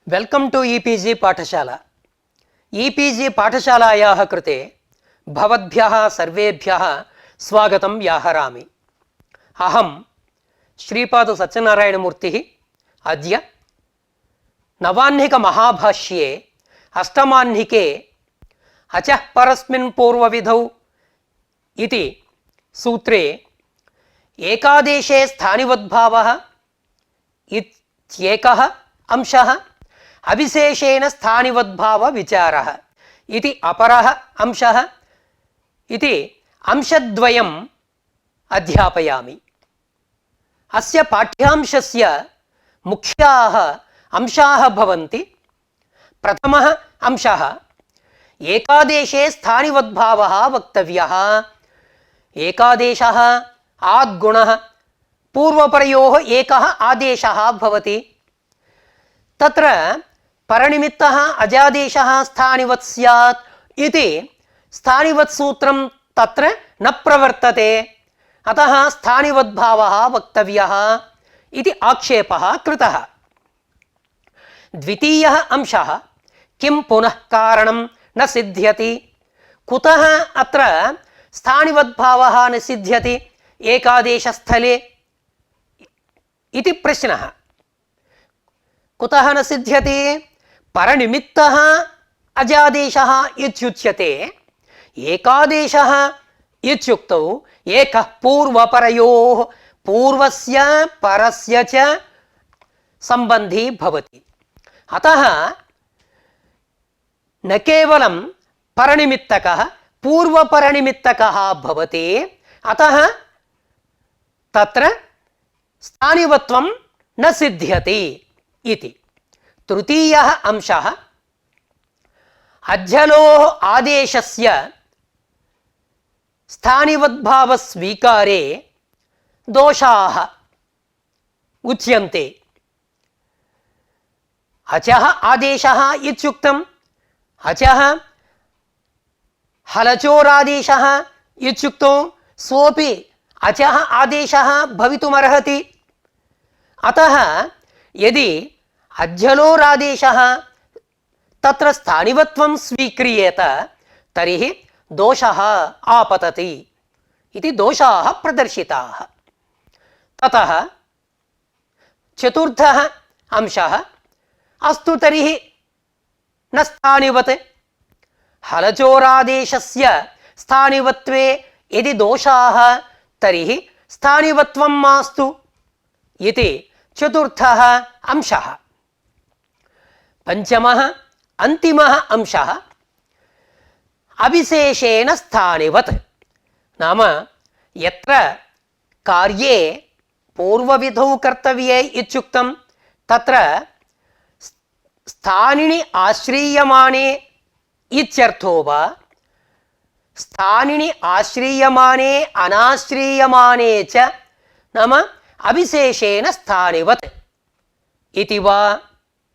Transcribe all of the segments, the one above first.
Welcome to e-PG पाठशाला। E-PG पाठशालायाः कृते भवद्भ्यः सर्वेभ्यः स्वागतं व्याहरामि। अहं श्रीपाद सत्यनारायणमूर्तिः अद्य नवाह्निक महाभाष्ये अष्टमाह्निके अचः परस्मिन् पूर्वविधौ इति सूत्रे एकादेशे स्थानिवद्भावः इत्येकः अंशः अविशेषेण स्थानिवद्भाव विचारः इति अपरः अंशः इति अंशद्वयम् अध्यापयामि। अस्य पाठ्यांशस्य मुख्याः अंशाः भवन्ति। प्रथमः अंशः एकादेशे स्थानिवद्भावः वक्तव्यः। एकादेशः आद्गुणः पूर्वपरयोः एकः आदेशः भवति। तत्र परनिमित्तः अजादेशः स्थानिवत् स्यात् इति स्थानिवत् सूत्रं तत्र न प्रवर्तते। अतः स्थानिवद्भावः वक्तव्यः इति आक्षेपः कृतः। द्वितीयः अंशः किं पुनः कारणं न सिद्ध्यति, कुतः अत्र स्थानिवद्भावः न सिद्ध्यति एकादेशस्थले इति प्रश्नः। कुतः न सिद्ध्यति? परनिमित्तः अजादेशः इत्युच्यते। एकादेशः इत्युक्तौ एकः पूर्वपरयोः पूर्वस्य परस्य च सम्बन्धी भवति। अतः न केवलं परनिमित्तकः पूर्वपरनिमित्तकः भवति। अतः तत्र स्थानिवत्वं न सिद्ध्यति इति। तृतीयः अंशः अज्झलोः आदेशस्य स्थानिवद्भावस्वीकारे दोषाः उच्यन्ते। अचः आदेशः इत्युक्तम्। अचः हलचोरादेशः इत्युक्तौ सोऽपि अचः आदेशः भवितुमर्हति। अतः यदि अज्झलोरादेशः तत्र स्थानिवत्वं स्वीक्रियेत तर्हि दोषः आपतति इति दोषाः प्रदर्शिताः। ततः चतुर्थः अंशः अस्तु तर्हि न स्थानिवत्, हलचोरादेशस्य स्थानिवत्वे यदि दोषाः तर्हि स्थानिवत्वं मास्तु इति चतुर्थः अंशः। पञ्चमः अन्तिमः अंशः अविशेषेण स्थानिवत्, नाम यत्र कार्ये पूर्वविधौ कर्तव्ये इत्युक्तं तत्र स्थानिनि आश्रीयमाणे इत्यर्थो वा स्थानिनि आश्रीयमाणे अनाश्रीयमाणे च नाम अविशेषेण स्थानिवत् इति वा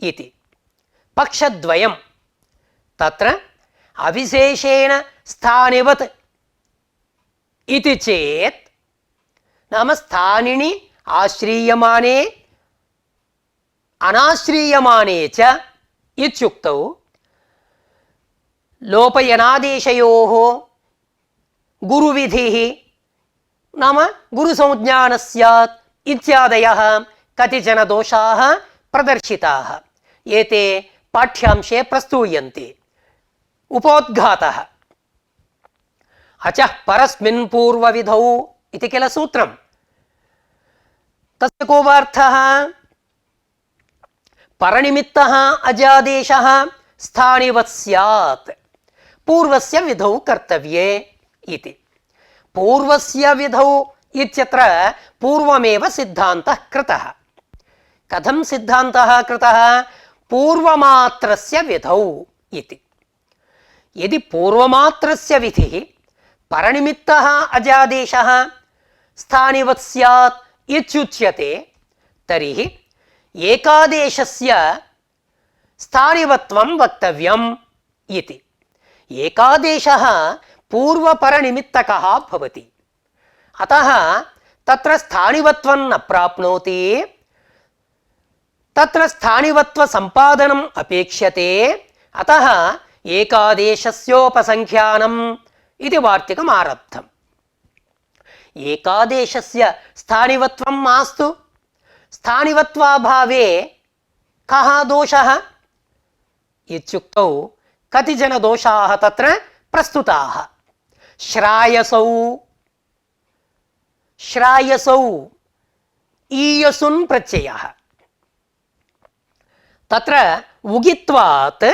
इति पक्षद्वयं। तत्र अविशेषेण स्थानिवत् इति चेत् नाम स्थानिनि आश्रीयमाणे अनाश्रीयमाणे च इत्युक्तौ लोपयनादेशयोः गुरुविधिः नाम गुरुसंज्ञा न स्यात् इत्यादयः कतिचन दोषाः प्रदर्शिताः। एते पाठ्यांशे प्रस्तूयन्ते। उपोद्घातः अचः परस्मिन् पूर्वविधौ इति किल सूत्रं। तस्य को वार्थः? परनिमित्तः अजादेशः स्थानिवत् स्यात् पूर्वस्य विधौ कर्तव्ये इति। पूर्वस्य विधौ इत्यत्र पूर्वमेव सिद्धान्तः कृतः। कथं सिद्धान्तः कृतः? पूर्वमात्रस्य विधौ इति। यदि पूर्वमात्रस्य विधिः परनिमित्तः अजादेशः स्थानिवत् स्यात् इत्युच्यते तर्हि एकादेशस्य स्थानिवत्वं वक्तव्यम् इति। एकादेशः पूर्वपरनिमित्तकः भवति। अतः तत्र स्थानिवत्वं न प्राप्नोति। तत्र स्थानिवत्व सम्पादनम् अपेक्ष्यते अतः एकादेशस्योपसंख्यानम् इति वार्तिकम् आरब्धम्। एकादेशस्य स्थानिवत्वं मास्तु, स्थानिवत्वाभावे कः दोषः इत्युक्तौ कतिचन दोषाः तत्र प्रस्तुताः। श्रायसौ ईयसुन् प्रत्ययः तत्र उगित्वात्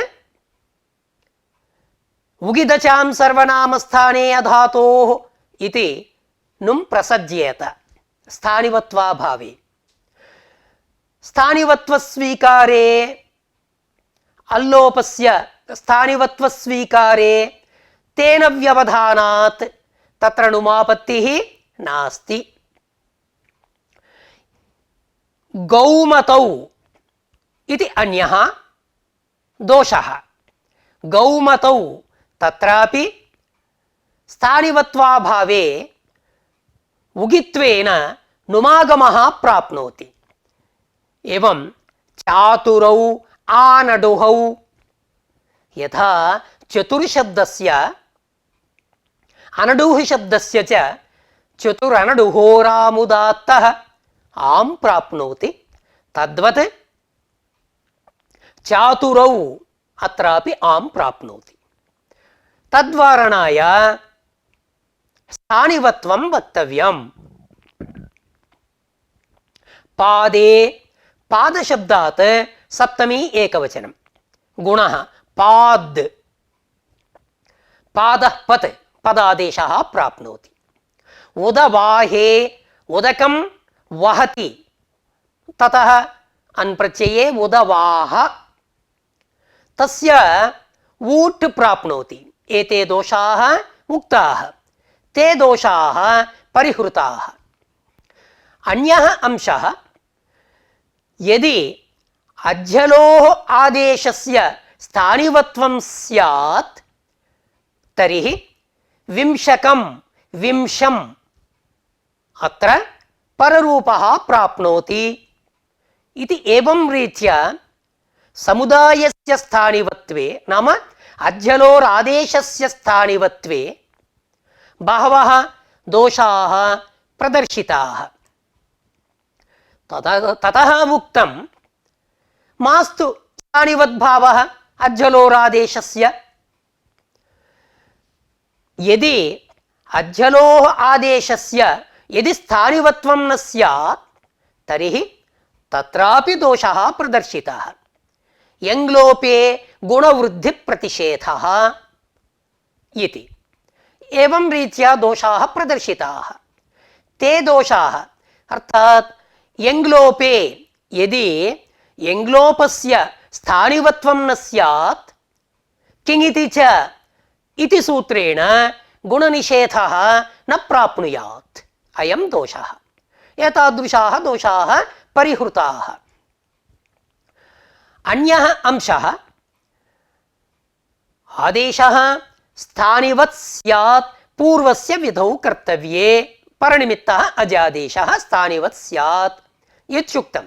उगिदचां सर्वनामस्थाने अधातोः इति नुं प्रसज्येत स्थानिवत्वाभावे। स्थानिवत्वस्वीकारे अल्लोपस्य स्थानिवत्वस्वीकारे तेन व्यवधानात् तत्र नुमापत्तिः नास्ति। गौमतौ इति अन्यः दोषः। गौमतौ तत्रापि स्थानिवत्वाभावे उगित्वेन नुमागमः प्राप्नोति। एवं चातुरौ आनडुहौ यथा चतुर्शब्दस्य अनडुः शब्दस्य च चतुरनडुहोरामुदात्तः आं प्राप्नोति, तद्वत् चातुरौ अत्रापि आं प्राप्नोति। तद्वारणाय स्थानिवत्वं वक्तव्यम्। पादे पादशब्दात् सप्तमी एकवचनं। गुणः पाद्, पादः पत् पदादेशः प्राप्नोति। उदवाहे उदकं वहति ततः अन्प्रत्यये उदवाह तस्य ऊट् प्राप्नोति। एते दोषाः उक्ताः, ते दोषाः परिहृताः। अन्यः अंशः, यदि अध्यलोः आदेशस्य स्थानिवत्वं स्यात् तर्हि विंशकं विंशम् अत्र पररूपः प्राप्नोति इति। एवं रीत्या समुदायस्य स्थानिवत्वे नाम अध्यलोरादेशस्य स्थानिवत्वे बहवः दोषाः प्रदर्शिताः। ततः उक्तं मास्तु स्थानिवद्भावः अध्यलोरादेशस्य। यदि अध्यलोः आदेशस्य यदि स्थानिवत्वं न स्यात् तर्हि तत्रापि दोषः प्रदर्शितः। यङ्लोपे गुणवृद्धिप्रतिषेधः इति। एवं रीत्या दोषाः प्रदर्शिताः। ते दोषाः अर्थात् यङ्लोपे यदि यङ्लोपस्य स्थानिवत्वं न स्यात् किङिति च इति सूत्रेण गुणनिषेधः न प्राप्नुयात्, अयं दोषः। एतादृशाः दोषाः परिहृताः। अन्यः अंशः, आदेशः स्थानिवत् स्यात् पूर्वस्य विधौ कर्तव्ये। परनिमित्तः अजादेशः स्थानिवत् स्यात् इत्युक्तं।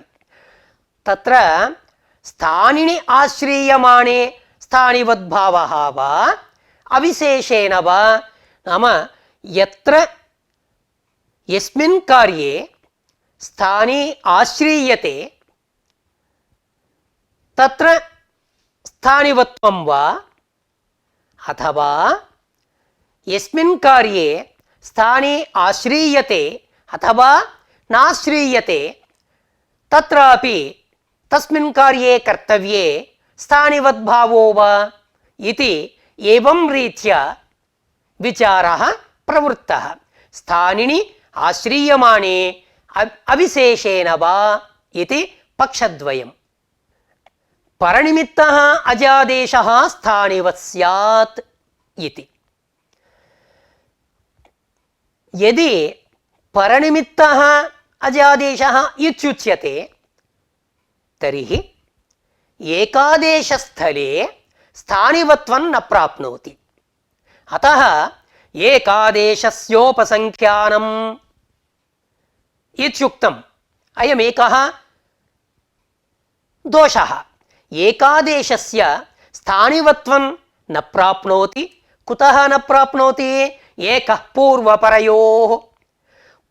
तत्र स्थानिनि आश्रीयमाणे स्थानिवद्भावः वा अविशेषेण वा नाम यत्र यस्मिन् कार्ये स्थाने आश्रीयते तत्र स्थानिवत्वं वा अथवा यस्मिन् कार्ये स्थाने आश्रीयते अथवा नाश्रीयते तत्रापि तस्मिन् कार्ये कर्तव्ये स्थानिवद्भावो वा इति एवं रीत्या विचारः प्रवृत्तः। स्थानिनि आश्रीयमाणे अविशेषेण वा इति पक्षद्वयम्। परनिमित्तः अजादेशः स्थानिवत् स्यात् इति। यदि परनिमित्तः अजादेशः इत्युच्यते तर्हि एकादेशस्थले स्थानिवत्वं न प्राप्नोति। अतः एकादेशस्योपसंख्यानम् इत्युक्तम्। अयमेकः दोषः एकादेशस्य स्थानिवत्वं न प्राप्नोति कुतः न प्राप्नोति एकः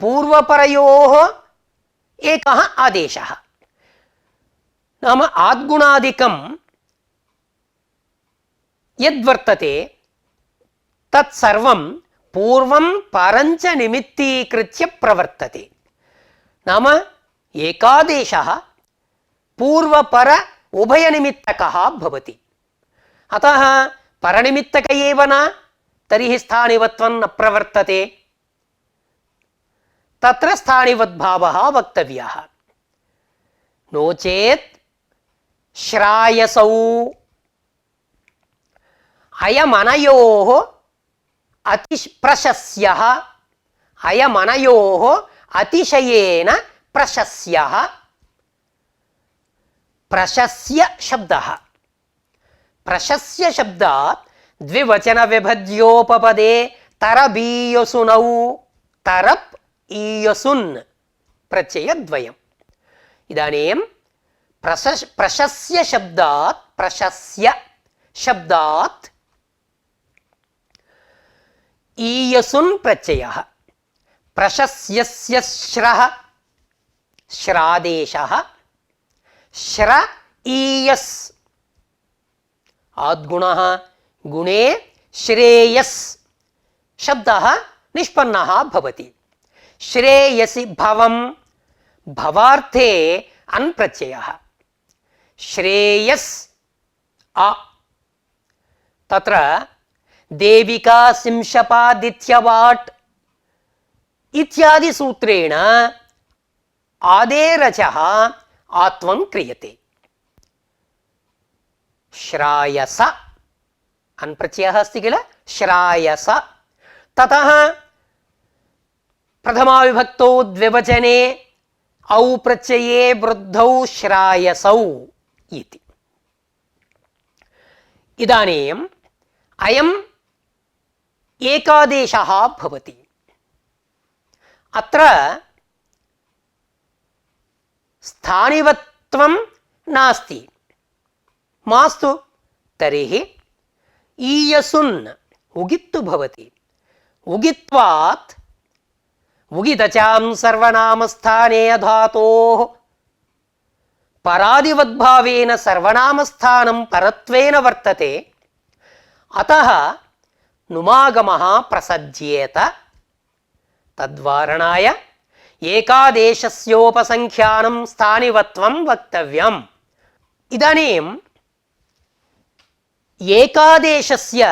पूर्वपरयोः एकः आदेशः नाम आद्गुणादिकं यद्वर्तते तत्सर्वं पूर्वं परञ्च निमित्तीकृत्य प्रवर्तते नाम एकादेशः पूर्वपर उभयनिमित्तकः भवति अतः परनिमित्तक एव न तर्हि स्थानिवत्वं न प्रवर्तते तत्र स्थानिवद्भावः वक्तव्यः नो चेत् श्रायसौ अयमनयोः अतिप्रशस्यः अयमनयोः अतिशयेन प्रशस्यः प्रशस्य शब्दः प्रशस्य शब्दात् द्विवचन विभज्योपपदे तरबीयसुनौ तरप् ईयसुन् प्रत्ययद्वयम् इदानीं प्रशस्य शब्दात् ईयसुन् प्रत्ययः प्रशस्यस्य श्रः श्रादेशः श्र ईयस् आद्गुणः गुणे श्रेयस् शब्दः निष्पन्नः भवति श्रेयसि भवं भवार्थे अन् प्रत्ययः श्रेयस् अ तत्र देविका सिंशपादित्यवाट् इत्यादि सूत्रेण आदेरचः आत्वं क्रियते श्रायस अन् प्रत्ययः अस्ति किल श्रायस ततः प्रथमाविभक्तौ द्विवचने औ प्रत्यये वृद्धौ श्रायसौ इति इदानीम् अयम् एकादेशः भवति अत्र स्थानिवत्वं नास्ति मास्तु तर्हि ईयसुन् उगित्तु भवति उगित्वात् उगितचां सर्वनामस्थाने धातोः परादिवद्भावेन सर्वनामस्थानं परत्वेन वर्तते अतः नुमागमः प्रसज्येत तद्वारणाय एकादेशस्योपसंख्यानं स्थानिवत्वं वक्तव्यम् इदानीं एकादेशस्य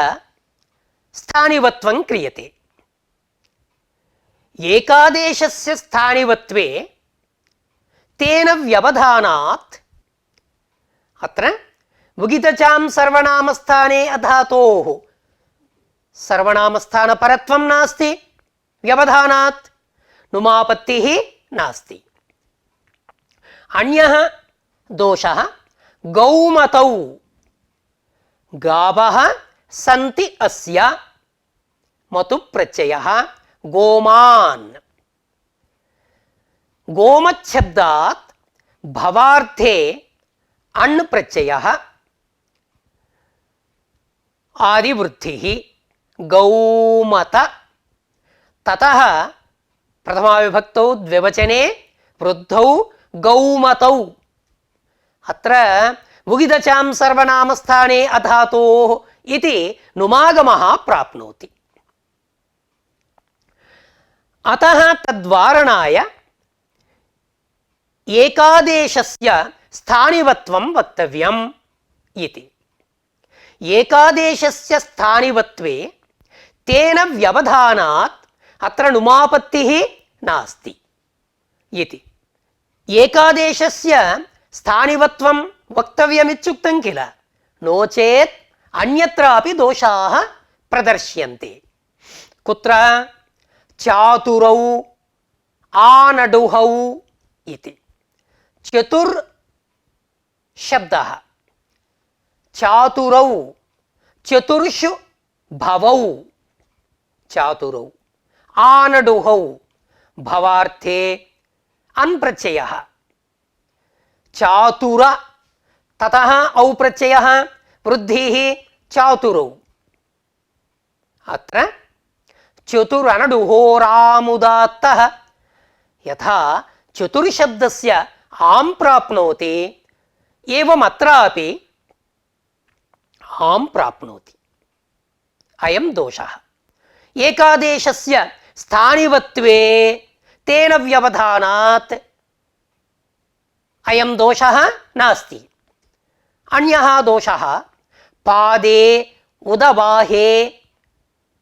स्थानिवत्वं क्रियते एकादेशस्य स्थानिवत्वे तेन व्यवधानात् अत्र उगितचां सर्वनामस्थाने अधातोः सर्वनामस्थानपरत्वं नास्ति व्यवधानात् नुमापत्तिः नास्ति अन्यः दोषः गौमतौ गावः सन्ति अस्य मतु प्रत्ययः गोमान् गोमच्छब्दात् भवार्थे अण् प्रत्ययः आदिवृद्धिः गौमत ततः प्रथमाविभक्तौ द्विवचने वृद्धौ गौमतौ अत्र उगितचां सर्वनामस्थाने अधातोः इति नुमागमः प्राप्नोति अतः तद्वारणाय एकादेशस्य स्थानिवत्वं वक्तव्यम् इति एकादेशस्य स्थानिवत्वे तेन व्यवधानात् अत्र नुमापत्तिः नास्ति इति एकादेशस्य स्थानिवत्वं वक्तव्यमित्युक्तं किल नो चेत् अन्यत्रापि दोषाः प्रदर्श्यन्ते कुत्र चातुरौ आनडुहौ इति चतुर् शब्दः चातुरौ चतुर्षु भवौ चातुरौ आनडुहौ भवार्थे अन् प्रत्ययः चातुर ततः औ प्रत्ययः वृद्धिः चातुरौ अत्र चतुरनडुहोरामुदात्तः यथा चतुर्शब्दस्य आं प्राप्नोति एवम् अत्रापि आं प्राप्नोति अयं दोषः एकादेशस्य स्थानिवत्वे तेन व्यवधानात् अयं दोषः नास्ति अन्यः दोषः पादे उदबाहे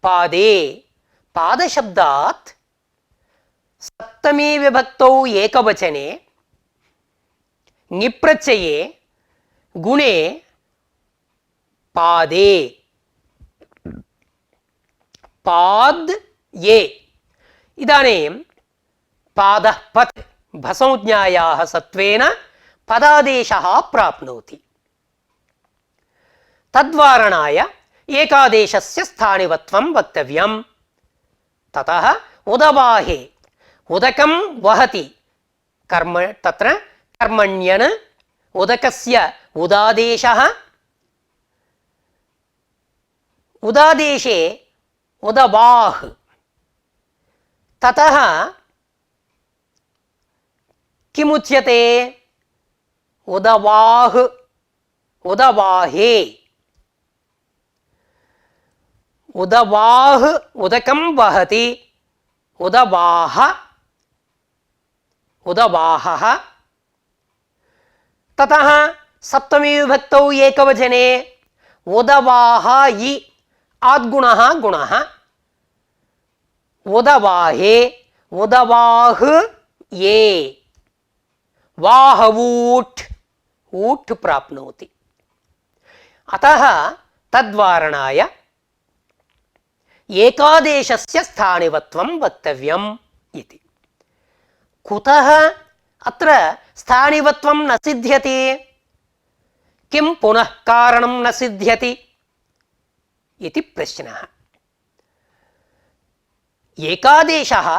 पादे पादशब्दात् सप्तमी विभक्तौ एकवचने ङिप्रत्यये गुणे पादे पाद ये इदानीं पादः पत् भसंज्ञायाः सत्वेन पदादेशः प्राप्नोति तद्वारणाय एकादेशस्य स्थानिवत्वं वक्तव्यं ततः उदबाहे उदकं वहति कर्म तत्र कर्मण्यन् उदकस्य उदादेशः उदादेशे उदबाह ततः किमुच्यते उदवाह उदवाहे उदवाह उदकं वहति उदवाह उदवाहः ततः सप्तमी विभक्तौ एकवचने उदवाहायि आद्गुणः गुणः उदवाहे उदवाह ये वाहवूट् ऊट् प्राप्नोति अतः तद्वारणाय एकादेशस्य स्थानिवत्वं वक्तव्यम् इति कुतः अत्र स्थानिवत्वं न सिद्ध्यति किं पुनः कारणं न सिद्ध्यति इति प्रश्नः एकादेशः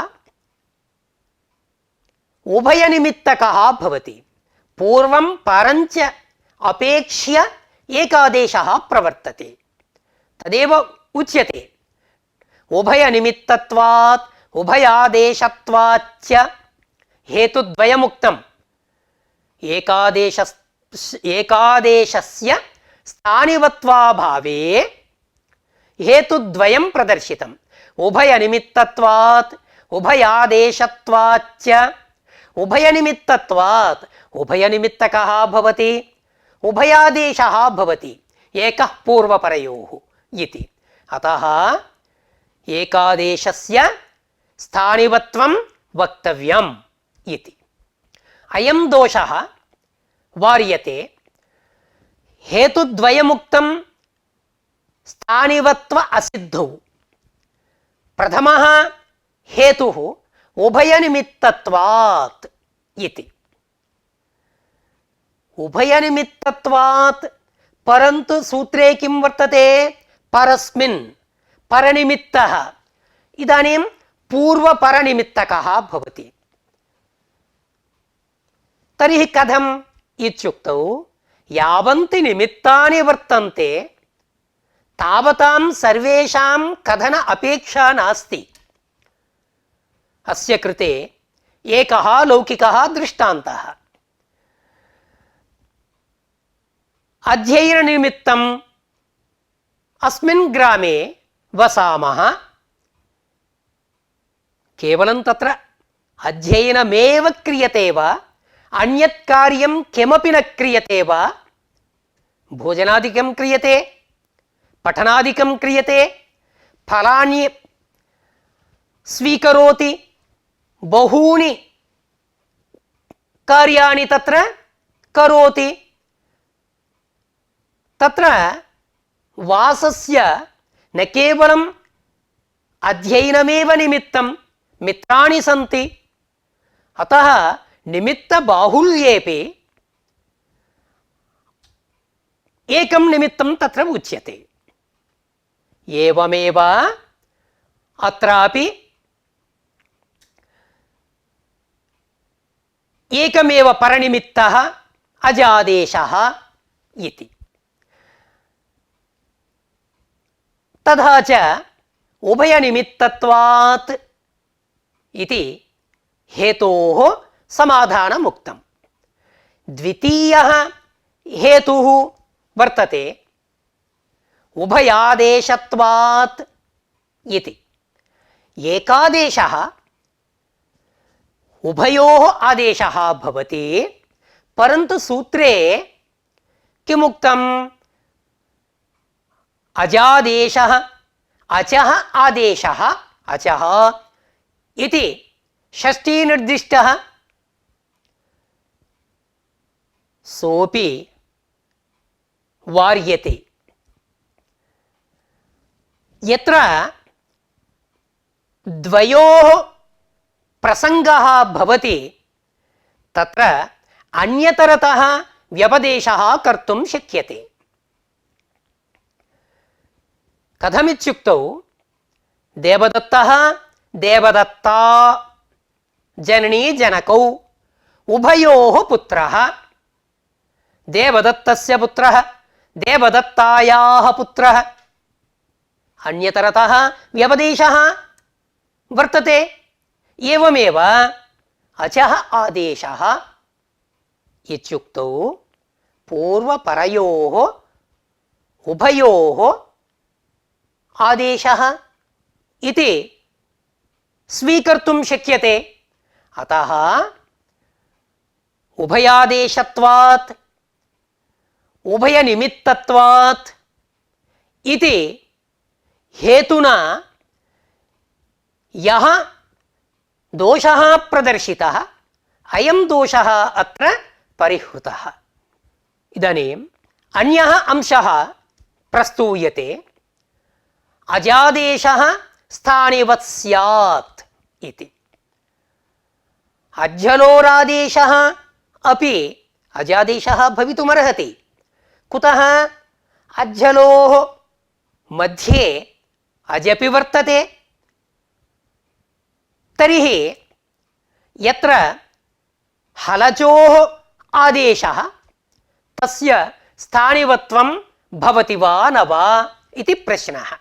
उभयनिमित्तकः भवति पूर्वं परञ्च अपेक्ष्य एकादेशः प्रवर्तते तदेव उच्यते उभयनिमित्तत्वात् उभयादेशत्वाच्च हेतुद्वयमुक्तम् एकादेशस्य स्थानिवत्वाभावे हेतुद्वयं प्रदर्शितम् उभयनिमित्तत्वात् उभयादेशत्वाच्च उभयनिमित्तत्वात् उभयनिमित्तकः भवति उभयादेशः भवति एकः पूर्वपरयोः इति अतः एकादेशस्य स्थानिवत्वं वक्तव्यम् इति अयं दोषः वार्यते हेतुद्वयमुक्तं स्थानिवत्व असिद्धौ प्रथमः हेतुः उभयनिमित्तत्वात् इति उभयनिमित्तत्वात् परन्तु सूत्रे किं वर्तते परस्मिन् परनिमित्तः इदानीं पूर्वपरनिमित्तकः भवति तर्हि कथम् इत्युक्तौ यावन्ति निमित्तानि वर्तन्ते तावतां सर्वेषां कथन अपेक्षा नास्ति अस्य कृते एकः लौकिकः दृष्टान्तः अध्ययननिमित्तम् अस्मिन् ग्रामे वसामः केवलं तत्र अध्ययनमेव क्रियते वा अन्यत् कार्यं किमपि न क्रियते वा भोजनादिकं क्रियते पठनादिकं क्रियते फलानि स्वीकरोति बहूनि कार्याणि तत्र करोति तत्र वासस्य न केवलम् अध्ययनमेव निमित्तं मित्राणि सन्ति अतः निमित्तबाहुल्येपि एकं निमित्तं तत्र उच्यते एवमेव अत्रापि एकमेव परनिमित्तः अजादेशः इति। तथा च उभयनिमित्तत्वात् इति हेतोः समाधानमुक्तम्। द्वितीयः हेतुः वर्तते उभयादेशत्वात् इति। एकादेशः उभयोः आदेशः भवति, परन्तु सूत्रे किमुक्तम्? अजादेशः अचः आदेशः अचः इति षष्ठी निर्दिष्टः। सोऽपि वार्यते। यत्र द्वयोः प्रसङ्गः भवति तत्र अन्यतरतः व्यपदेशः कर्तुं शक्यते। कथमित्युक्तौ देवदत्तः देवदत्ता जननी जनकौ उभयोः पुत्रः, देवदत्तस्य पुत्रः देवदत्तायाः पुत्रः, अन्यतरतः व्यपदेशः वर्तते। एवमेव अचः आदेशः इत्युक्तौ पूर्वपरयोः उभयोः आदेशः इति स्वीकर्तुं शक्यते। अतः उभयादेशत्वात् उभयनिमित्तत्वात् इति हेतुना यः दोषः प्रदर्शितः अयं दोषः अत्र परिहृतः। इदानीम् अन्यः अंशः प्रस्तूयते। अजादेशः स्थानिवत् स्यात् इति। अज्झलोरादेशः अपि अजादेशः भवितुमर्हति। कुतः? अज्झलोः मध्ये अजपि वर्तते। तर्हि यत्र हलचोः आदेशः तस्य स्थानिवत्वं भवति वा न वा इति प्रश्नः।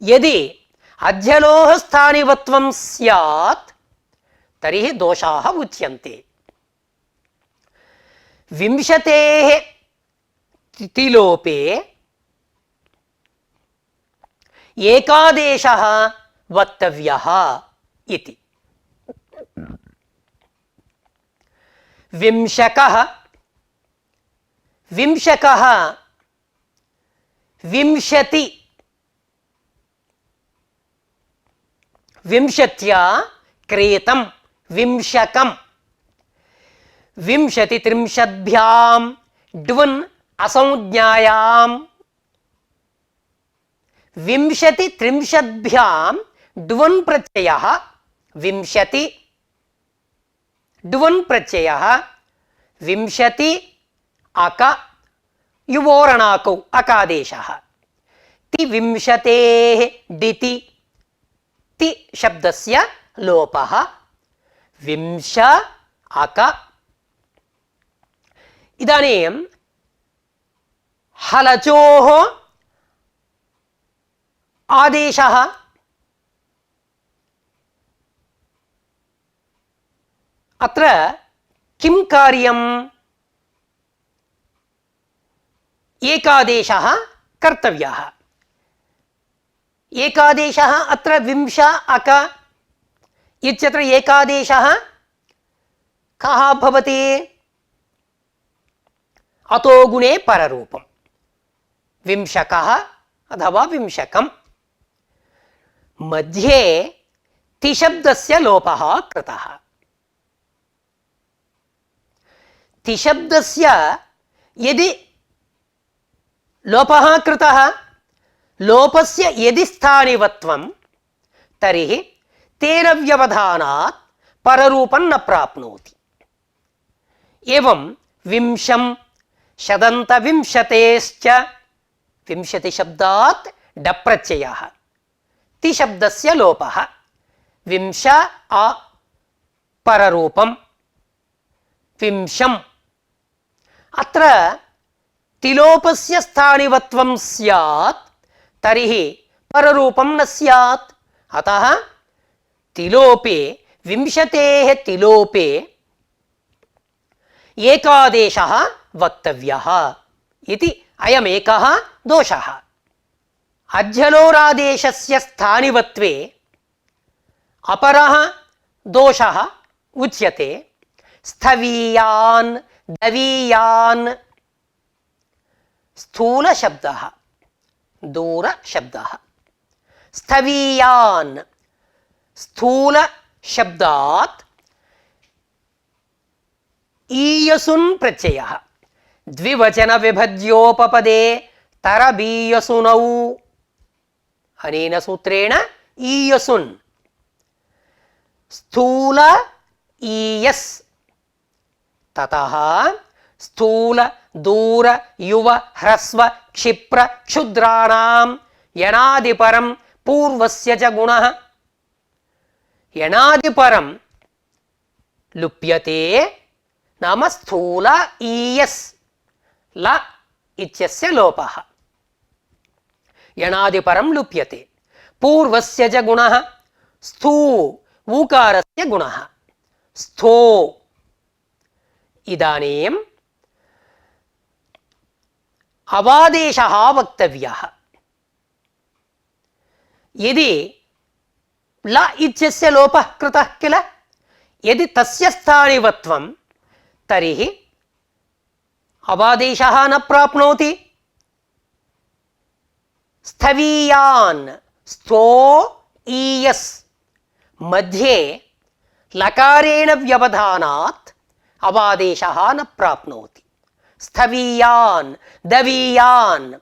यदि अज्झलोः स्थानिवत्वं स्यात् तर्हि दोषाः उच्यन्ते। विंशतेः तिथिलोपे एकादेशः वक्तव्यः इति। विंशकः विंशकः विंशति विंशत्या क्रीतं विंशकम्। विंशति त्रिंशद्भ्यां ड्वन् असंज्ञायां विंशति त्रिंशद्भ्यां ड्वन् प्रत्ययः विंशति ड्वन् प्रत्ययः विंशति अक युवोरणाकौ अकादेशः। ति विंशतेः डिति ति शब्दस्य लोपः विंश अक। इदानीं हलचोः आदेशः अत्र किं कार्यम्? एकादेशः कर्तव्यः। एकादेशः अत्र विंश अक इत्यत्र एकादेशः कः भवति? अतो गुणे पररूपं विंशकः अथवा विंशकम्। मध्ये तिशब्दस्य लोपः कृतः। तिशब्दस्य यदि लोपः कृतः, लोपस्य यदि स्थानिवत्वं तर्हि तेन व्यवधानात् पररूपं न प्राप्नोति। एवं विंशं शदन्तविंशतेश्च विंशति शब्दात् डप्रत्ययः तिशब्दस्य लोपः विंश पररूपं विंशं అత్ర తిలోపస్య స్థానివత్వం స్యాత్ తర్హి పరరూపం న స్యాత్. అతః తిలోపే వింశతేః తిలోపే ఏకాదేశः వక్తవ్యः इति अयमेकः दोषः. अध्यलोरादेशस्य स्थानिवत्वे अपरः दोषः उच्यते. स्थवीयान् दवीयान् स्थूलशब्दः दूरशब्दः. स्थवीयान् स्थूलशब्दात् ईयसुन् प्रत्ययः द्विवचन विभज्योपपदे तरबीयसुनौ अनेन सूत्रेण ईयसुन् स्थूल ईयस् ततः स्थूल दूर युव ह्रस्व क्षिप्र क्षुद्राणां यणादिपरं पूर्वस्य च गुणः. यणादिपरं लुप्यते नाम स्थूल ईयस् ल इत्यस्य लोपः. यणादिपरं लुप्यते. पूर्वस्य च गुणः स्थू ऊकारस्य गुणः स्थो. इदानीम् अवादेशः वक्तव्यः. यदि ल इत्यस्य लोपः कृतः किल, यदि तस्य स्थानिवत्वं तर्हि अवादेशः न प्राप्नोति. स्थवीयान् स्थो ईयस् मध्ये लकारेण व्यवधानात् अवादेशः न प्राप्नोति. स्थवीयान् दवीयान्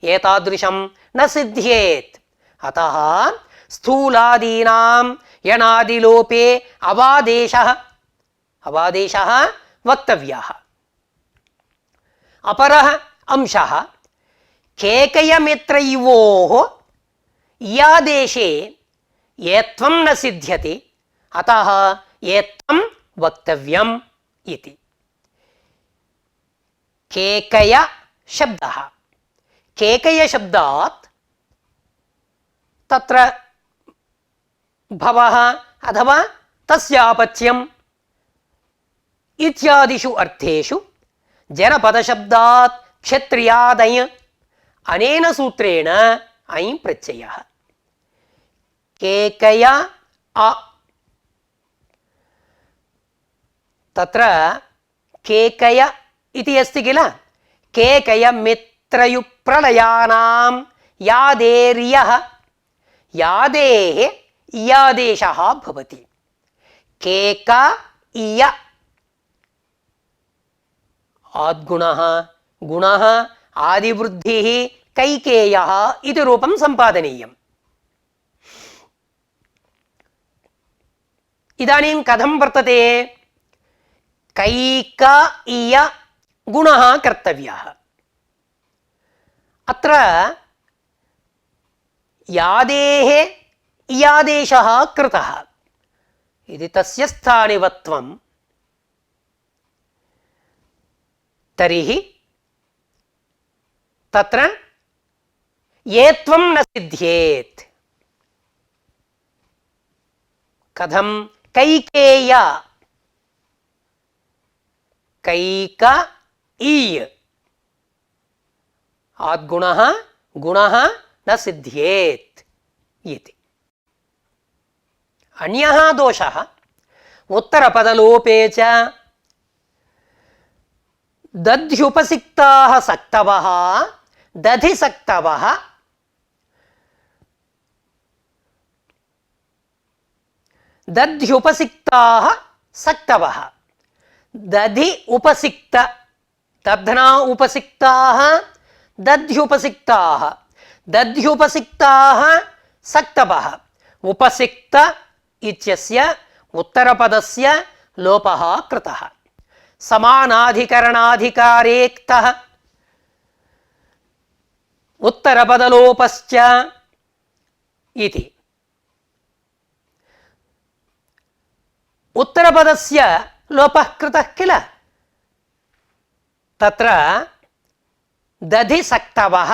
एतादृशं न सिद्ध्येत्. अतः स्थूलादीनां यणादिलोपे अवादेशः वक्तव्यः. अपरः अंशः केकयमित्रयोः यादेशे एत्वं न सिद्ध्यति. अतः एत्वं वक्तव्यम् इति. केकय शब्दः केकय शब्दात् तत्र भवः अथवा तस्यापत्यम् इत्यादिषु अर्थेषु जनपदशब्दात् क्षत्रियादय अनेन सूत्रेण ऐ प्रत्ययः. केकय अ तत्र केकय इति अस्ति किल. केकय मित्रयुप्रलयानां यादेर्यः यादेः इयादेशः भवति. केक इय आद्गुणः गुणः आदिवृद्धिः कैकेयः इति रूपं सम्पादनीयम्. इदानीं कथं वर्तते. कैक इय गुणः कर्तव्यः. अत्र यादेः इयादेशः कृतः इति तस्य स्थानिवत्वं तर्हि तत्र एत्वं न सिद्ध्येत्. कथं. कैकेय कैक ईय आद्गुणः गुणः न सिद्ध्येत् इति. अन्यः दोषः उत्तरपदलोपे च दध्युपसिक्ताः सक्तवः दधिसक्तवः दध्युपसिक्ताः सक्तवः दधि उपसिक्त दध्ना उपसिक्ताः दध्युपसिक्ताः दध्युपसिक्ताः सक्तवः. उपसिक्त इत्यस्य उत्तरपदस्य लोपः कृतः. समानाधिकरणाधिकारेक्तः उत्तरपदलोपश्च इति. उत्तरपदस्य लोपः कृतः किल. तत्र दधिसक्तवः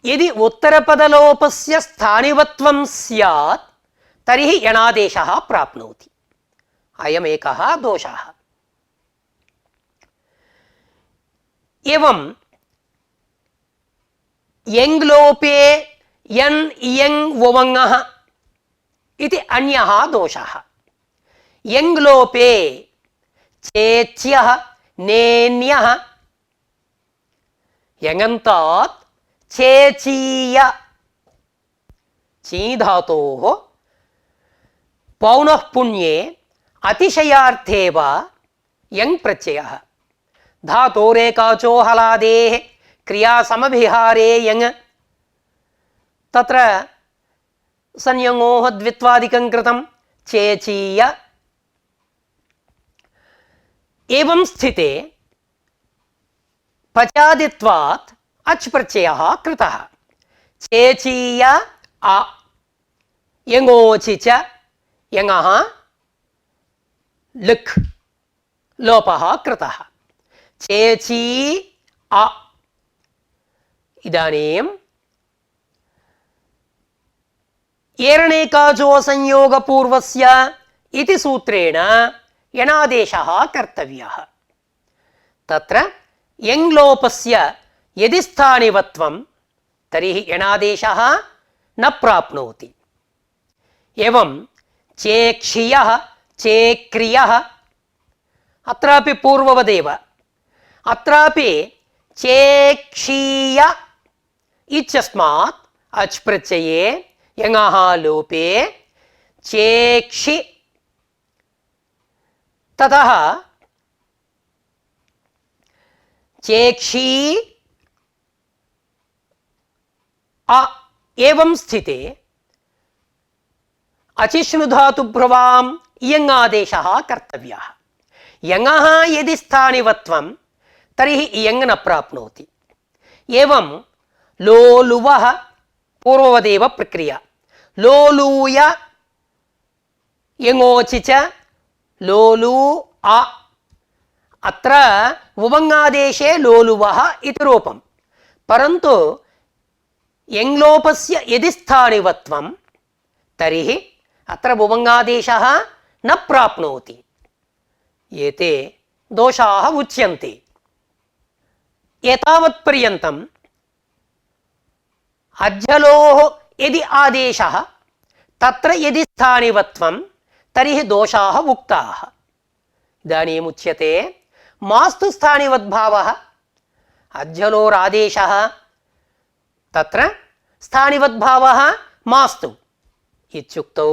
यदि उत्तरपदलोपस्य स्थानिवत्वं स्यात् तर्हि यणादेशः प्राप्नोति। अयमेकः दोषः। एवं यङ् लोपे यन् इयङ् वुवङः इति अन्यः दोषः। यङ् लोपे चेच्यः नेन्यः यङन्तात् चेचीय ची धातोः पौनः पुण्ये अतिशयार्थे वा यङ् प्रत्ययः धातोरेकाचो हलादेः क्रियासमभिहारे यङ् तत्र संयङोः द्वित्वादिकं कृतं चेचीय। एवं स्थिते पचादित्वात् अच् प्रत्ययः कृतः। चेचीय अ यङोचि च यङः लुक् लोपः कृतः। चेची अ इदानीं एरणेकाचो संयोगपूर्वस्य इति सूत्रेण यणादेशः कर्तव्यः। तत्र यङ् लोपस्य यदि स्थानिवत्वं तर्हि यणादेशः न प्राप्नोति। एवं चेक्षियः चेक्रियः अत्रापि पूर्ववदेव अत्रापि चेक्षीय इत्यस्मात् अच् प्रत्यये यङः लोपे चेक्षि ततः चेक्षी अ एवं स्थिते अचिष्णुधातुभ्रुवां इयङ् आदेशः कर्तव्यः। यङः यदि स्थानिवत्वं तर्हि इयङ् न प्राप्नोति। एवं लोलुवः पूर्ववदेव प्रक्रिया। लोलूय यङोचि च लोलू अ अत्र वुवङादेशे लोलुवः इति रूपं, परन्तु यङ् लोपस्य यदि स्थानिवत्वं तर्हि अत्र वुवङादेशः न प्राप्नोति। एते दोषाः उच्यन्ते। एतावत्पर्यन्तम् अज्झलोः यदि आदेशः तत्र यदि स्थानिवत्वं तर्हि दोषाः उक्ताः। इदानीम् उच्यते मास्तु स्थानिवद्भावः। अज्झलोरादेशः तत्र स्थानिवद्भावः मास्तु इत्युक्तौ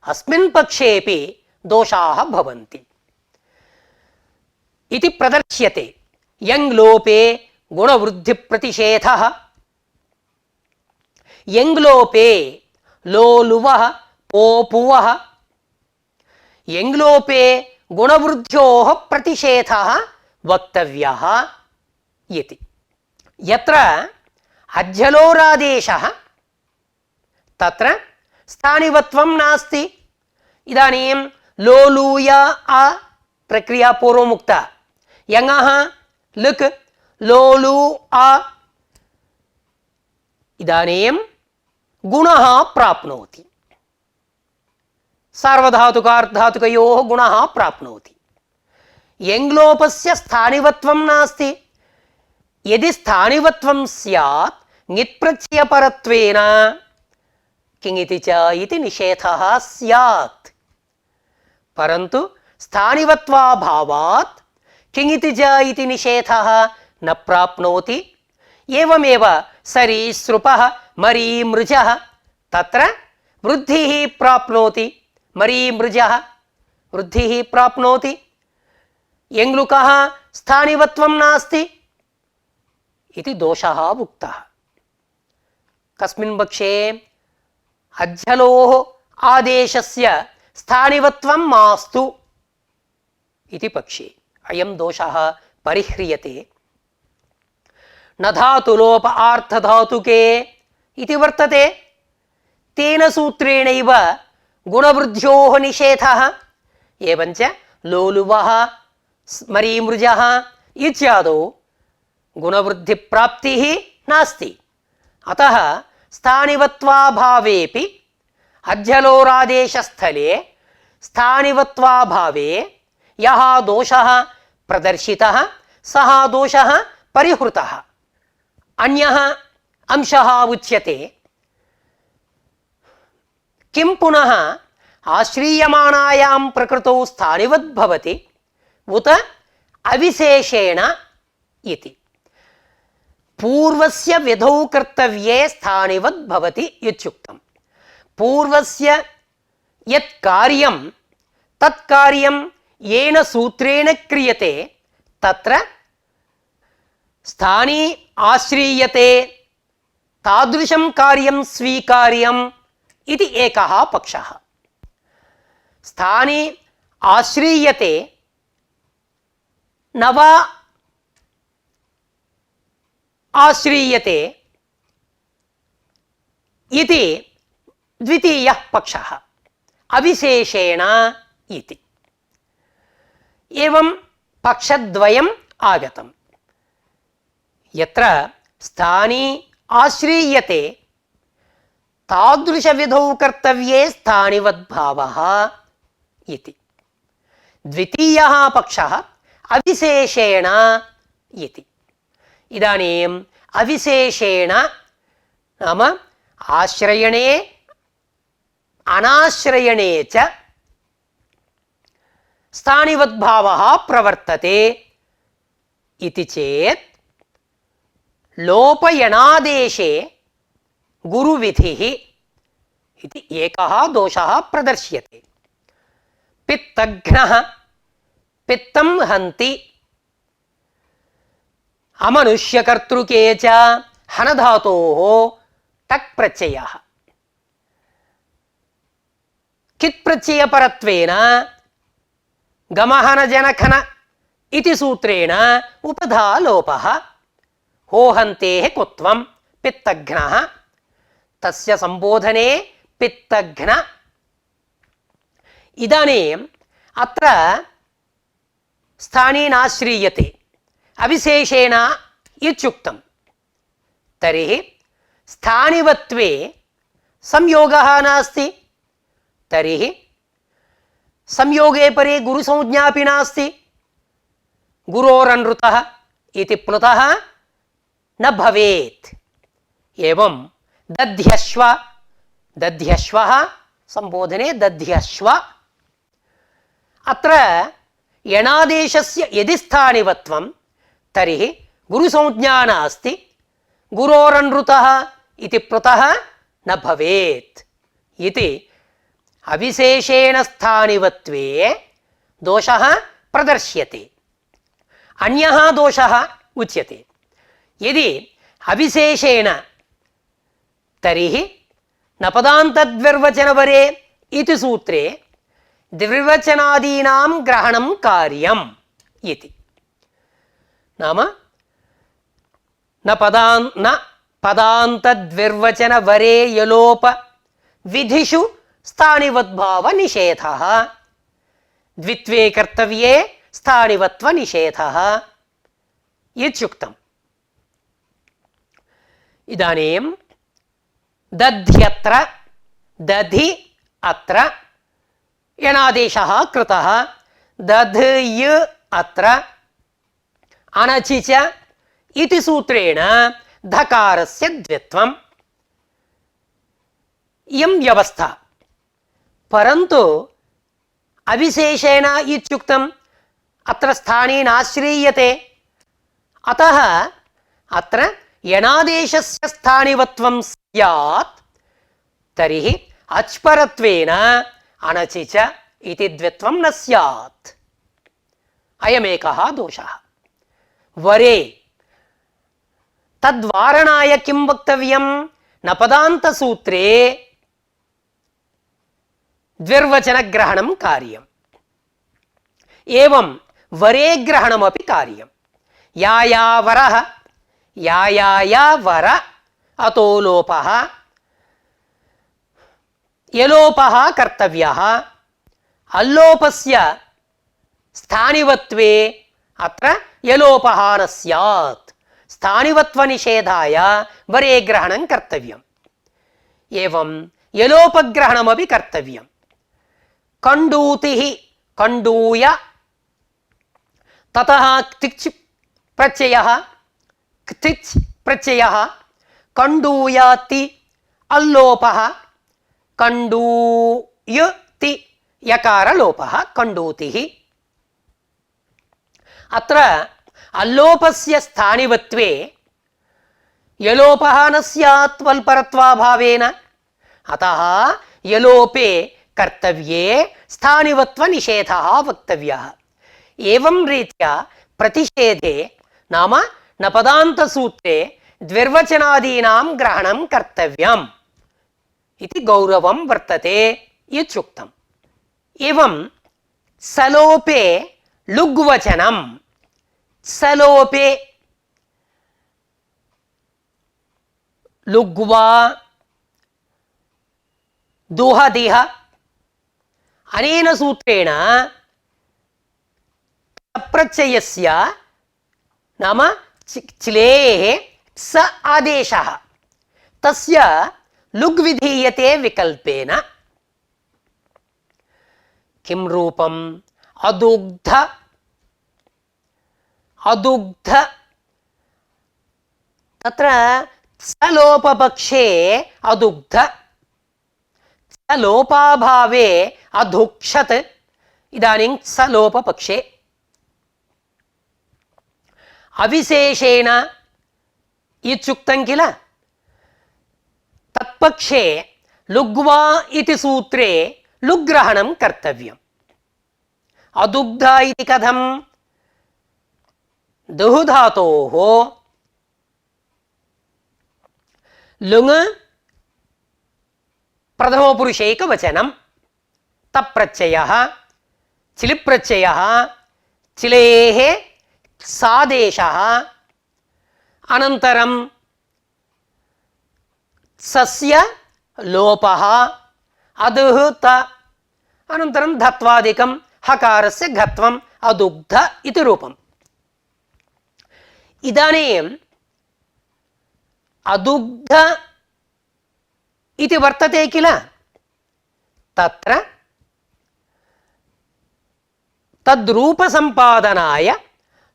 अस्मिन् पक्षेपि दोषाः भवन्ति इति प्रदर्श्यते। यङ् लोपे गुणवृद्धिप्रतिषेधः यङ् लोपे लोलुवः पोपुवः यङ् लोपे गुणवृद्ध्योः प्रतिषेधः वक्तव्यः इति। यत्र अज्झलोरादेशः तत्र स्थानिवत्वं नास्ति। इदानीं लोलूय अ प्रक्रिया पूर्वमुक्ता। यङः लुक् लोलू अ इदानीं गुणः प्राप्नोति। सार्वधातुकार्धधातुकयोः गुणः प्राप्नोति। यङ् लोपस्य स्थानिवत्वं नास्ति। यदि स्थानिवत्वं स्यात् ङित्प्रत्ययपरत्वेन किङिति च इति निषेधः स्यात्, परन्तु स्थानिवत्वाभावात् किङिति च इति निषेधः न प्राप्नोति। एवमेव सरीसृपः मरीमृजः तत्र वृद्धिः प्राप्नोति। मरीमृजः वृद्धिः प्राप्नोति। यङ्लुकः स्थानिवत्वं नास्ति इति दोषः उक्तः। कस्मिन् पक्षे? अज्झलोः आदेशस्य स्थानिवत्वं मास्तु इति पक्षे अयं दोषः परिह्रियते। न धातुलोप आर्थधातुके इति वर्तते। तेन सूत्रेणैव गुणवृद्ध्योः निषेधः। एवञ्च लोलुवः मरीमृजः इत्यादौ गुणवृद्धिप्राप्तिः नास्ति। अतः स्थानिवत्वाभावेऽपि अध्यलोरादेशस्थले स्थानिवत्वाभावे यः दोषः प्रदर्शितः सः दोषः परिहृतः। अन्यः अंशः उच्यते। किं पुनः आश्रीयमाणायां प्रकृतौ स्थानिवद् भवति उत अविशेषेण इति। पूर्वस्य विधौ कर्तव्ये स्थानिवद् भवति इत्युक्तम्। पूर्वस्य यत् कार्यं तत् कार्यं येन सूत्रेण क्रियते तत्र स्थानी आश्रीयते तादृशं कार्यं स्वीकार्यम् इति एकः पक्षः। स्थानी आश्रीयते न वा आश्रीयते इति द्वितीयः पक्षः, अविशेषेण इति। एवं पक्षद्वयम् आगतम्। यत्र स्थानी आश्रीयते तादृशविधौ कर्तव्ये स्थानिवद्भावः इति। द्वितीयः पक्षः अविशेषेण इति। इदानीम् अविशेषेण नाम आश्रयणे अनाश्रयणे च स्थानिवद्भावः प्रवर्तते इति चेत् लोपयणादेशे गुरुविधिः इति एकः दोषः प्रदर्श्यते। पित्तघ्नः पित्तं हन्ति अमनुष्यकर्तृके च हनधातोः टक् प्रत्ययः कित् प्रत्ययपरत्वेन गमहनजनखन इति सूत्रेण उपधा लोपः। होहन्तेः कुत्वं पित्तघ्नः तस्य संबोधने पित्तघ्न। इदानीम् अत्र स्थानी नाश्रीयते अविशेषेण इत्युक्तं। तर्हि स्थानिवत्वे संयोगः नास्ति। तर्हि संयोगे परे गुरुसंज्ञापि नास्ति। गुरोरनृतः इति प्लुतः न भवेत्। एवं दध्यश्व दध्यश्वः संबोधने दध्यश्व। अत्र यणादेशस्य यदि स्थानिवत्वं तर्हि गुरुसंज्ञा नास्ति। गुरोरनृतः इति प्लुतः न भवेत् इति अविशेषेण स्थानिवत्वे दोषः प्रदर्श्यते। अन्यः दोषः उच्यते। यदि अविशेषेण तर्हि नपदान्तद्विर्वचनवरे इति सूत्रे द्विर्वचनादीनां ग्रहणं कार्यम् इति। नाम न पदान्तद्विर्वचनवरे यलोप विधिषु स्थानिवद्भाव निषेधः। द्वित्वे कर्तव्ये स्थानिवत्व निषेधः इत्युक्तम्। इदानीं दध्यत्र दधि अत्र यणादेशः कृतः। दधय अत्र अनचि च इति सूत्रेण धकारस्य द्वित्वम्। इयं व्यवस्था। परन्तु अविशेषेण इत्युक्तम्। अत्र स्थानी नाश्रीयते। अतः अत्र यणादेशस्य स्थानिवत्वं स्यात्। तर्हि अच्परत्वेन अनचि च इति द्वित्वं न स्यात्। अयमेकः दोषः। वरे तद्वारणाय किं वक्तव्यं? नपदान्तसूत्रे द्विर्वचनग्रहणं कार्यम्। एवं वरे ग्रहणमपि कार्यम्। या वरः या वर अतो लोपः। यलोपः कर्तव्यः। अल्लोपस्य स्थानिवत्वे अत्र यलोपः न स्यात् स्थानिवत्वनिषेधाय वरे ग्रहणं कर्तव्यम् एवं यलोपग्रहणमपि कर्तव्यम् कण्डूतिः कण्डूय ततः क्तिच् प्रत्ययः क्तिच् प्रत्ययः कण्डूयाति अल्लोपः कण्डूयति यकारलोपः कण्डूतिः अत्र अल्लोपस्य स्थानिवत्वे यलोपः न स्यात् वल्परत्वाभावेन अतः यलोपे कर्तव्ये स्थानिवत्वनिषेधः वक्तव्यः एवं रीत्या प्रतिषेधे नाम नपदान्तसूत्रे द्विर्वचनादीनां ग्रहणं कर्तव्यम् इति गौरवं वर्तते इत्युक्तम् एवं सलोपे लुग्वचनं सलोपे लुग्वा दुहदिह अनेन सूत्रेण प्रत्ययस्य नाम चिलेः स आदेशः तस्य लुग् विधीयते विकल्पेन किं रूपम् अदुग्ध अदुग्ध तत्र सलोपपक्षे अदुग्ध सलोपाभावे अधुक्षत इदानीं सलोपपक्षे अविशेषेण इत्युक्तं किल तत्पक्षे लुग्वा इति सूत्रे लुग्ग्रहणं कर्तव्यम् अदुग्ध इति कथं दुह् धातोः लुङ् प्रथमपुरुषैकवचनं तप्रत्ययः चिलिप्रत्ययः चिलेः सादेशः अनन्तरं सस्य लोपः अदुः त अनन्तरं धत्वादिकं हकारस्य घत्वम् अदुग्ध इति रूपम् इदानीम् अदुग्ध इति वर्तते किल तत्र तद्रूपसम्पादनाय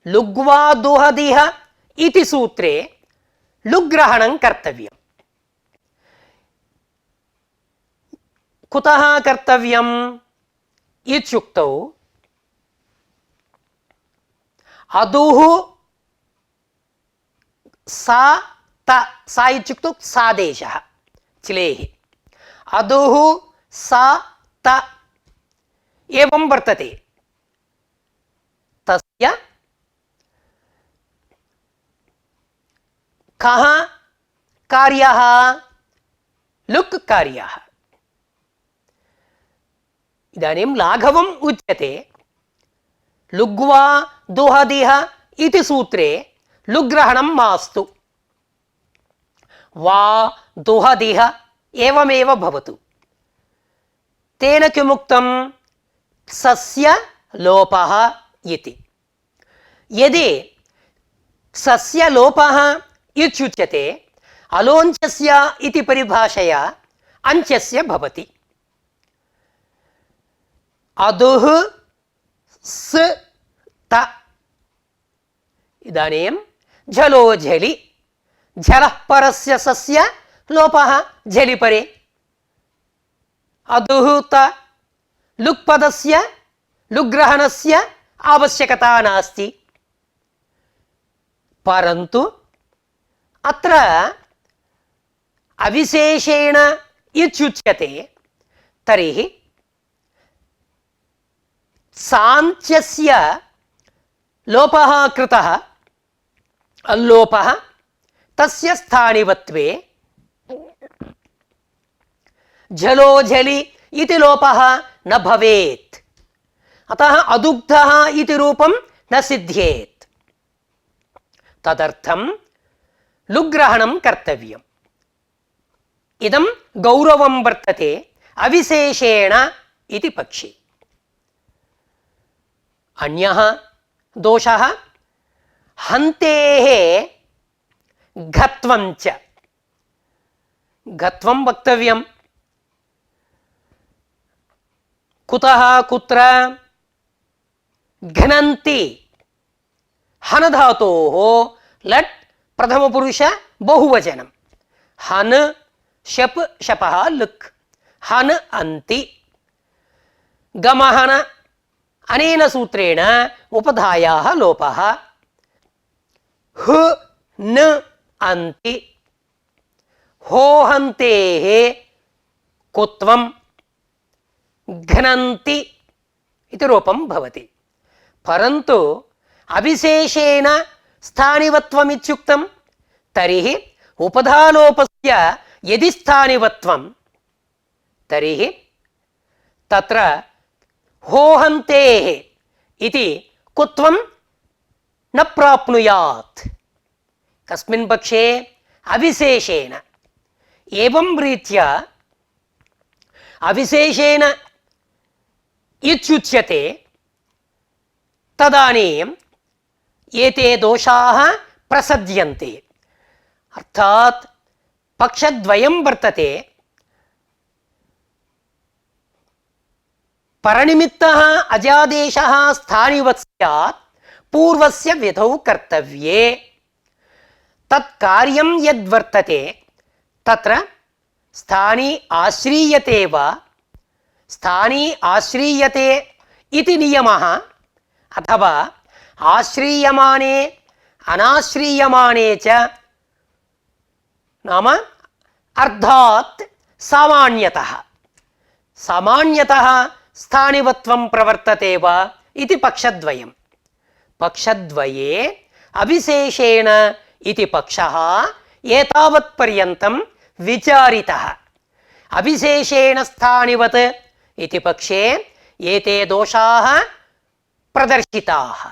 लुग्वा दुहदिह इति सूत्रे लुग्ग्रहणं कर्तव्यम् कुतः कर्तव्यम् इत्युक्तौ अदुः सा त सा इत्युक्तौ सादेशः चिलेः अदुः सा त एवं वर्तते तस्य कः कार्यः लुक् कार्यः इदानीं लाघवम् उच्यते लुग्वा दुहदिह इति सूत्रे लुग्ग्रहणं मास्तु वा दुहदिह एवमेव भवतु तेन किमुक्तं सस्य लोपः इति यदि सस्य लोपः इत्युच्यते अलोञ्चस्य इति परिभाषया अञ्चस्य भवति अदुः स त इदानीं झलो झलि झलः परस्य सस्य लोपः झलि परे अदुः त लुक्पदस्य लुग्ग्रहणस्य आवश्यकता नास्ति परन्तु अत्र अविशेषेण इत्युच्यते तर्हि सान्त्यस्य लोपः कृतः अल्लोपः तस्य स्थानिवत्वे झलो झलि इति लोपः न भवेत् अतः अदुग्धः इति रूपं न सिद्ध्येत् तदर्थं लुग्ग्रहणं कर्तव्यम् इदं गौरवं वर्तते अविशेषेण इति पक्षे अन्यः दोषः हन्तेः घत्वं च घत्वं वक्तव्यं कुतः कुत्र घ्नन्ति हन धातोः लट् प्रथमपुरुष बहुवचनं हन शप शपः लुक् हन अन्ति गमहन अनेन सूत्रेण उपधायाः लोपः हु न अन्ति होहन्तेः कुत्वं घ्नन्ति इति रूपं भवति परन्तु अविशेषेण स्थानिवत्वमित्युक्तं तर्हि उपधालोपस्य यदि स्थानिवत्वं तर्हि तत्र होहन्तेः इति कुत्वं न प्राप्नुयात् कस्मिन् पक्षे अविशेषेण एवं रीत्या अविशेषेण इत्युच्यते तदानीं एते दोषाः प्रसज्यन्ते अर्थात् पक्षद्वयं वर्तते परनिमित्तः अजादेशः स्थानिवत् स्यात् पूर्वस्य विधौ कर्तव्ये तत्कार्यं यद्वर्तते तत्र स्थानी आश्रीयते वा स्थानी आश्रीयते इति नियमः अथवा आश्रीयमाने अनाश्रीयमाने च नाम अर्थात् सामान्यतः सामान्यतः स्थानिवत्वं प्रवर्तते वा इति पक्षद्वयं पक्षद्वये अविशेषेण इति पक्षः एतावत्पर्यन्तं विचारितः अविशेषेण स्थानिवत् इति पक्षे एते दोषाः प्रदर्शिताः।